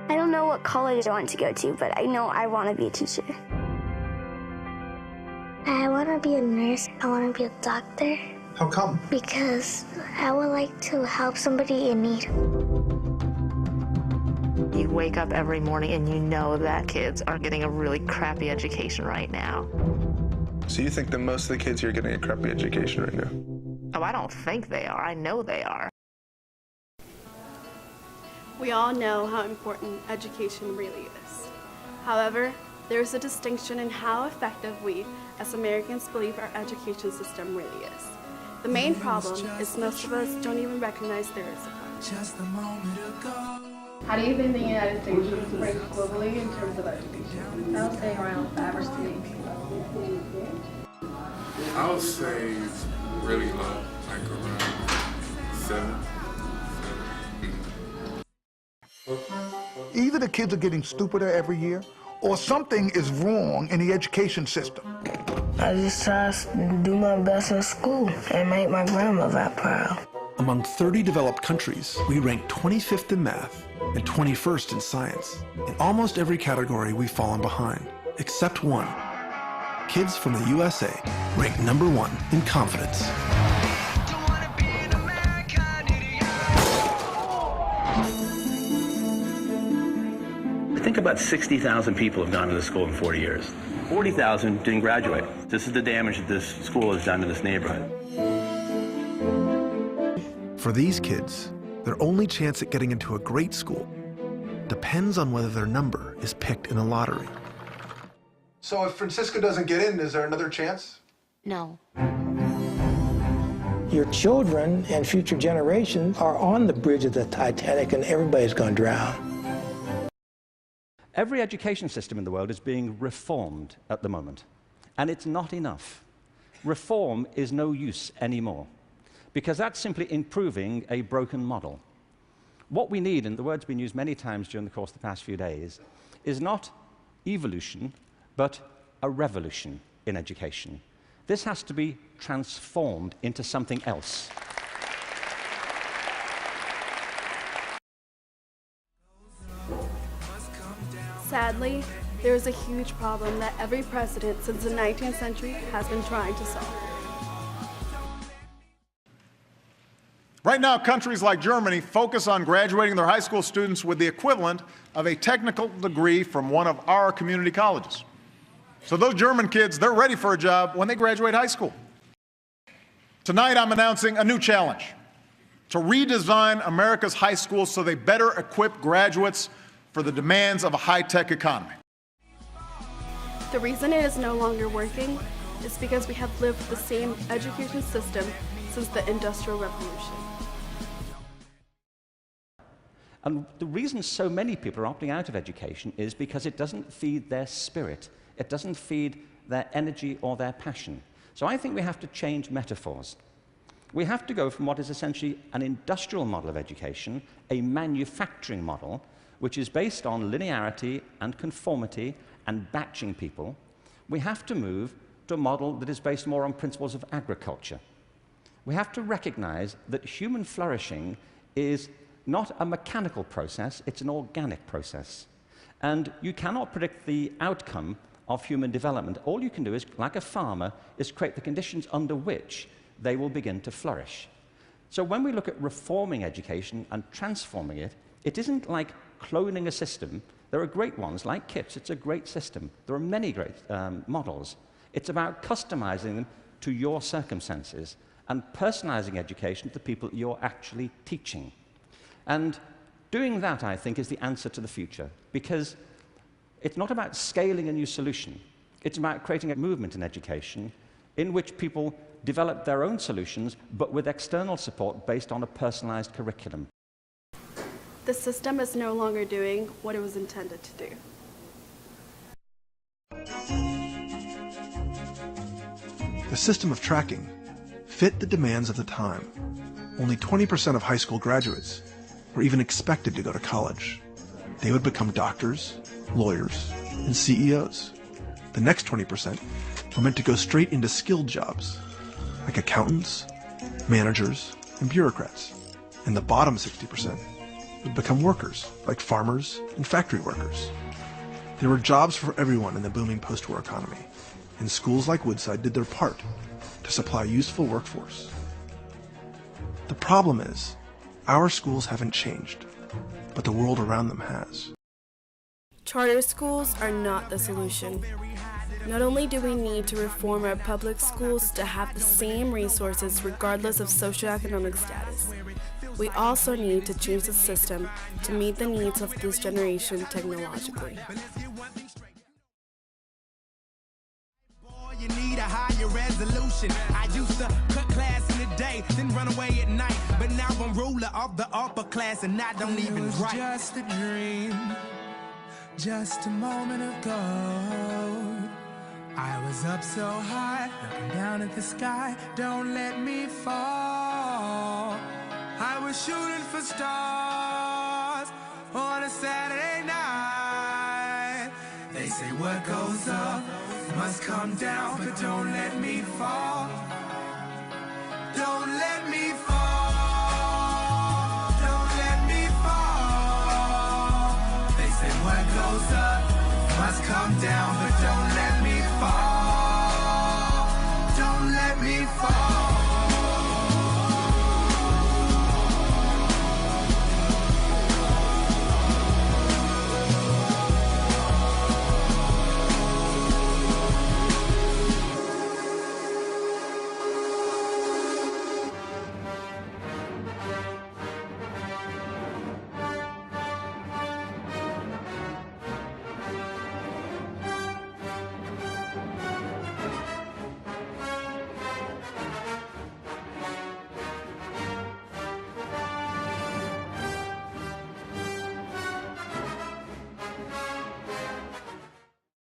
I don't know what college I want to go to, but I know I want to be a teacher. I want to be a nurse. I want to be a doctor. How come? Because I would like to help somebody in need. You wake up every morning and you know that kids are getting a really crappy education right now. So you think that most of the kids here are getting a crappy education right now? Oh, I don't think they are. I know they are. We all know how important education really is. However, there is a distinction in how effective we, as Americans, believe our education system really is. The main problem is most of us don't even recognize there is a problem. How do you think the United States ranks globally in terms of education? I would say around 5 or 6. I would say it's really low, like around 7. Either the kids are getting stupider every year, or something is wrong in the education system. I just try to do my best in school and make my grandmother proud. Among 30 developed countries, we rank 25th in math and 21st in science. In almost every category, we've fallen behind, except one. Kids from the USA rank #1 in confidence. I think about 60,000 people have gone to this school in 40 years. 40,000 didn't graduate. This is the damage that this school has done to this neighborhood. For these kids, their only chance at getting into a great school depends on whether their number is picked in the lottery. So if Francisco doesn't get in, is there another chance? No. Your children and future generations are on the bridge of the Titanic and everybody's going to drown. Every education system in the world is being reformed at the moment, and it's not enough. Reform is no use anymore, because that's simply improving a broken model. What we need, and the word's been used many times during the course of the past few days, is not evolution, but a revolution in education. This has to be transformed into something else. Sadly, there is a huge problem that every president since the 19th century has been trying to solve. Right now, countries like Germany focus on graduating their high school students with the equivalent of a technical degree from one of our community colleges. So those German kids, they're ready for a job when they graduate high school. Tonight, I'm announcing a new challenge: to redesign America's high schools so they better equip graduates for the demands of a high-tech economy. The reason it is no longer working is because we have lived the same education system since the Industrial Revolution. And the reason so many people are opting out of education is because it doesn't feed their spirit. It doesn't feed their energy or their passion. So I think we have to change metaphors. We have to go from what is essentially an industrial model of education, a manufacturing model, which is based on linearity and conformity and batching people. We have to move to a model that is based more on principles of agriculture. We have to recognize that human flourishing is not a mechanical process, it's an organic process. And you cannot predict the outcome of human development. All you can do is, like a farmer, is create the conditions under which they will begin to flourish. So when we look at reforming education and transforming it, it isn't like cloning a system. There are great ones, like KIPS. It's a great system. There are many great models. It's about customizing them to your circumstances and personalizing education to the people you're actually teaching. And doing that, I think, is the answer to the future, because it's not about scaling a new solution. It's about creating a movement in education in which people develop their own solutions, but with external support based on a personalized curriculum. The system is no longer doing what it was intended to do. The system of tracking fit the demands of the time. Only 20% of high school graduates were even expected to go to college. They would become doctors, lawyers, and CEOs. The next 20% were meant to go straight into skilled jobs, like accountants, managers, and bureaucrats. And the bottom 60% would become workers, like farmers and factory workers. There were jobs for everyone in the booming post-war economy, and schools like Woodside did their part to supply a useful workforce. The problem is, our schools haven't changed, but the world around them has. Charter schools are not the solution. Not only do we need to reform our public schools to have the same resources regardless of socioeconomic status, we also need to change the system to meet the needs of this generation technologically. You need a higher resolution. I used to cut class in the day, then run away at night. But now I'm ruler of the upper class and I don't even write. It was just a dream, just a moment ago. I was up so high, looking down at the sky. Don't let me fall. I was shooting for stars on a Saturday night. They say what goes up must come down, but don't let me fall. Don't let me fall. Don't let me fall. They say what goes up must come down, but don't let me fall.